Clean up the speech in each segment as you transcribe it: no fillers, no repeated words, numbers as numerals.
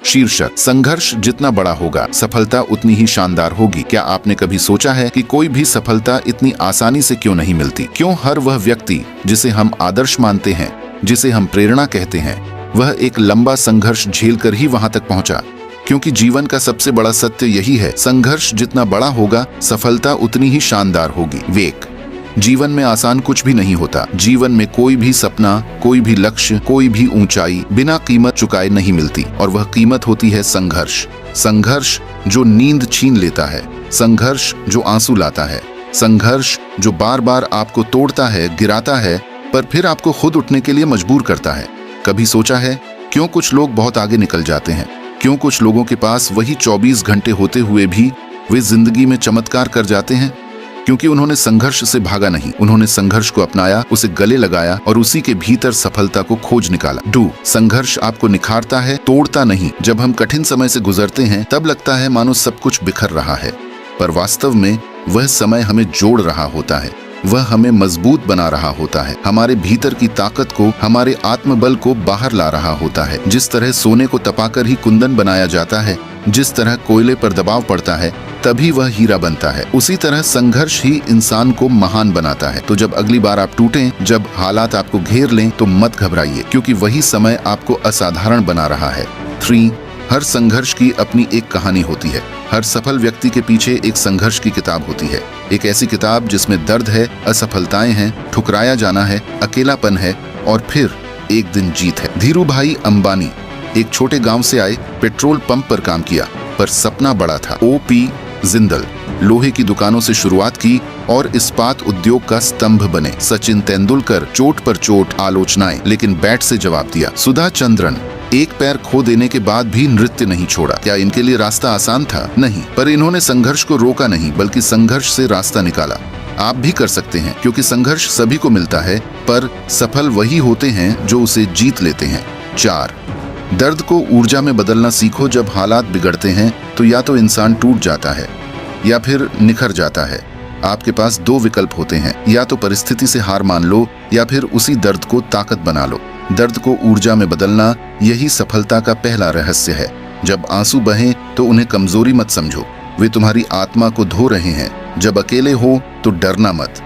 शीर्षक, संघर्ष जितना बड़ा होगा सफलता उतनी ही शानदार होगी। क्या आपने कभी सोचा है कि कोई भी सफलता इतनी आसानी से क्यों नहीं मिलती? क्यों हर वह व्यक्ति जिसे हम आदर्श मानते हैं, जिसे हम प्रेरणा कहते हैं, वह एक लंबा संघर्ष झेलकर ही वहां तक पहुंचा? क्योंकि जीवन का सबसे बड़ा सत्य यही है, संघर्ष जितना बड़ा होगा सफलता उतनी ही शानदार होगी। विवेक, जीवन में आसान कुछ भी नहीं होता। जीवन में कोई भी सपना, कोई भी लक्ष्य, कोई भी ऊंचाई बिना कीमत चुकाए नहीं मिलती, और वह कीमत होती है संघर्ष। संघर्ष जो नींद छीन लेता है, संघर्ष जो आंसू लाता है, संघर्ष जो बार बार आपको तोड़ता है, गिराता है, पर फिर आपको खुद उठने के लिए मजबूर करता है। कभी सोचा है क्यों कुछ लोग बहुत आगे निकल जाते हैं? क्यों कुछ लोगों के पास वही 24 घंटे होते हुए भी वे जिंदगी में चमत्कार कर जाते हैं? क्योंकि उन्होंने संघर्ष से भागा नहीं, उन्होंने संघर्ष को अपनाया, उसे गले लगाया और उसी के भीतर सफलता को खोज निकाला। डू, संघर्ष आपको निखारता है, तोड़ता नहीं। जब हम कठिन समय से गुजरते हैं तब लगता है मानो सब कुछ बिखर रहा है, पर वास्तव में वह समय हमें जोड़ रहा होता है, वह हमें मजबूत बना रहा होता है, हमारे भीतर की ताकत को, हमारे आत्मबल को बाहर ला रहा होता है। जिस तरह सोने को तपाकर ही कुंदन बनाया जाता है, जिस तरह कोयले पर दबाव पड़ता है तभी वह हीरा बनता है, उसी तरह संघर्ष ही इंसान को महान बनाता है। तो जब अगली बार आप टूटें, जब हालात आपको घेर लें, तो मत घबराइए, क्योंकि वही समय आपको असाधारण बना रहा है। 3, हर संघर्ष की अपनी एक कहानी होती है। हर सफल व्यक्ति के पीछे एक संघर्ष की किताब होती है, एक ऐसी किताब जिसमें दर्द है, असफलताएं हैं, ठुकराया जाना है, अकेलापन है और फिर एक दिन जीत है। धीरू भाई अंबानी एक छोटे गांव से आए, पेट्रोल पंप पर काम किया, पर सपना बड़ा था। O.P. जिंदल लोहे की दुकानों से शुरुआत की और इस्पात उद्योग का स्तंभ बने। सचिन तेंदुलकर चोट पर चोट, आलोचनाएं, लेकिन बैट से जवाब दिया। सुधा चंद्रन एक पैर खो देने के बाद भी नृत्य नहीं छोड़ा। क्या इनके लिए रास्ता आसान था? नहीं, पर इन्होंने संघर्ष को रोका नहीं, बल्कि संघर्ष से रास्ता निकाला। आप भी कर सकते हैं, क्योंकि संघर्ष सभी को मिलता है, पर सफल वही होते हैं जो उसे जीत लेते हैं। 4, दर्द को ऊर्जा में बदलना सीखो। जब हालात बिगड़ते हैं तो या तो इंसान टूट जाता है या फिर निखर जाता है। आपके पास 2 विकल्प होते हैं, या तो परिस्थिति से हार मान लो या फिर उसी दर्द को ताकत बना लो। दर्द को ऊर्जा में बदलना, यही सफलता का पहला रहस्य है। जब आंसू बहें तो उन्हें कमजोरी मत समझो, वे तुम्हारी आत्मा को धो रहे हैं। जब अकेले हो तो डरना मत,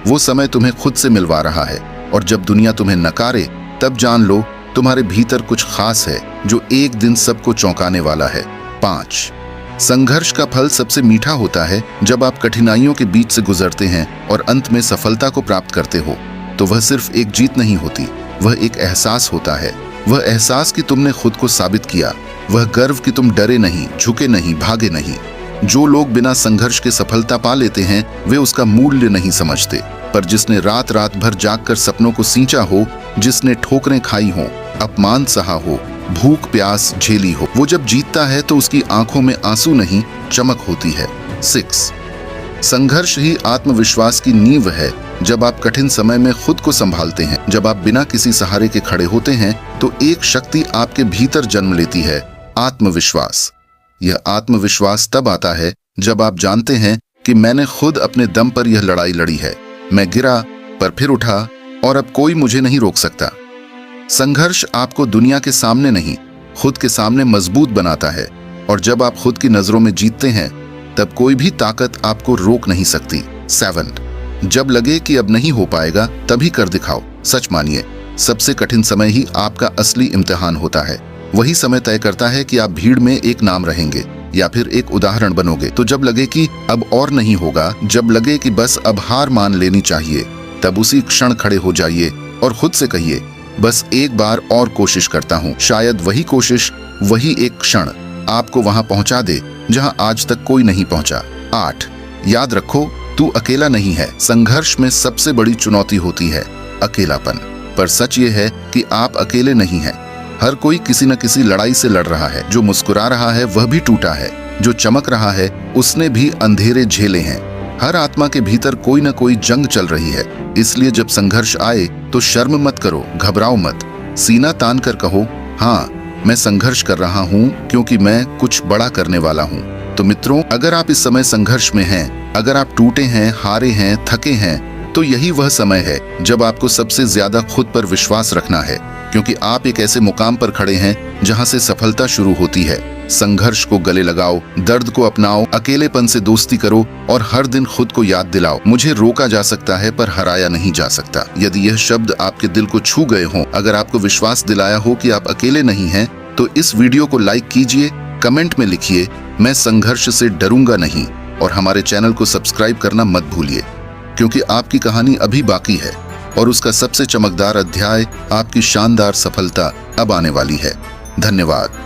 वो समय तुम्हें खुद से मिलवा रहा है। और जब दुनिया तुम्हें नकारे तब जान लो तुम्हारे भीतर कुछ खास है जो एक दिन सबको चौंकाने वाला है। 5, संघर्ष का फल सबसे मीठा होता है। जब आप कठिनाइयों के बीच से गुजरते हैं और अंत में सफलता को प्राप्त करते हो, तो वह सिर्फ एक जीत नहीं होती, वह एक एहसास होता है। वह एहसास कि तुमने खुद को साबित किया, वह गर्व कि तुम डरे नहीं, झुके नहीं, भागे नहीं। जो लोग बिना संघर्ष के सफलता पा लेते हैं वे उसका मूल्य नहीं समझते, पर जिसने रात रात भर जागकर सपनों को सींचा हो, जिसने ठोकरें खाई हो, अपमान सहा हो, भूख प्यास झेली हो, वो जब जीतता है तो उसकी आंखों में आंसू नहीं, चमक होती है। 6, संघर्ष ही आत्मविश्वास की नींव है। जब आप कठिन समय में खुद को संभालते हैं, जब आप बिना किसी सहारे के खड़े होते हैं, तो एक शक्ति आपके भीतर जन्म लेती है, आत्मविश्वास। यह आत्मविश्वास तब आता है जब आप जानते हैं कि मैंने खुद अपने दम पर यह लड़ाई लड़ी है, मैं गिरा पर फिर उठा और अब कोई मुझे नहीं रोक सकता। संघर्ष आपको दुनिया के सामने नहीं, खुद के सामने मजबूत बनाता है, और जब आप खुद की नजरों में जीतते हैं तब कोई भी ताकत आपको रोक नहीं सकती। 7, जब लगे कि अब नहीं हो पाएगा तभी कर दिखाओ। सच मानिए, सबसे कठिन समय ही आपका असली इम्तिहान होता है। वही समय तय करता है कि आप भीड़ में एक नाम रहेंगे या फिर एक उदाहरण बनोगे। तो जब लगे कि अब और नहीं होगा, जब लगे कि बस अब हार मान लेनी चाहिए, तब उसी क्षण खड़े हो जाइए और खुद से कहिए, बस एक बार और कोशिश करता हूँ। शायद वही कोशिश, वही एक क्षण आपको वहां पहुंचा दे जहां आज तक कोई नहीं पहुंचा। 8, याद रखो, तू अकेला नहीं है। संघर्ष में सबसे बड़ी चुनौती होती है अकेलापन, पर सच ये है कि आप अकेले नहीं हैं। हर कोई किसी न किसी लड़ाई से लड़ रहा है। जो मुस्कुरा रहा है वह भी टूटा है, जो चमक रहा है उसने भी अंधेरे झेले हैं। हर आत्मा के भीतर कोई न कोई जंग चल रही है। इसलिए जब संघर्ष आए तो शर्म मत करो, घबराओ मत, सीना तान कर कहो, हाँ मैं संघर्ष कर रहा हूँ क्योंकि मैं कुछ बड़ा करने वाला हूँ। तो मित्रों, अगर आप इस समय संघर्ष में हैं, अगर आप टूटे हैं, हारे हैं, थके हैं, तो यही वह समय है जब आपको सबसे ज्यादा खुद पर विश्वास रखना है, क्योंकि आप एक ऐसे मुकाम पर खड़े हैं जहां से सफलता शुरू होती है। संघर्ष को गले लगाओ, दर्द को अपनाओ, अकेलेपन से दोस्ती करो और हर दिन खुद को याद दिलाओ, मुझे रोका जा सकता है पर हराया नहीं जा सकता। यदि यह शब्द आपके दिल को छू गए हों, अगर आपको विश्वास दिलाया हो कि आप अकेले नहीं हैं, तो इस वीडियो को लाइक कीजिए, कमेंट में लिखिए मैं संघर्ष से डरूंगा नहीं, और हमारे चैनल को सब्सक्राइब करना मत भूलिए, क्योंकि आपकी कहानी अभी बाकी है और उसका सबसे चमकदार अध्याय, आपकी शानदार सफलता, अब आने वाली है। धन्यवाद।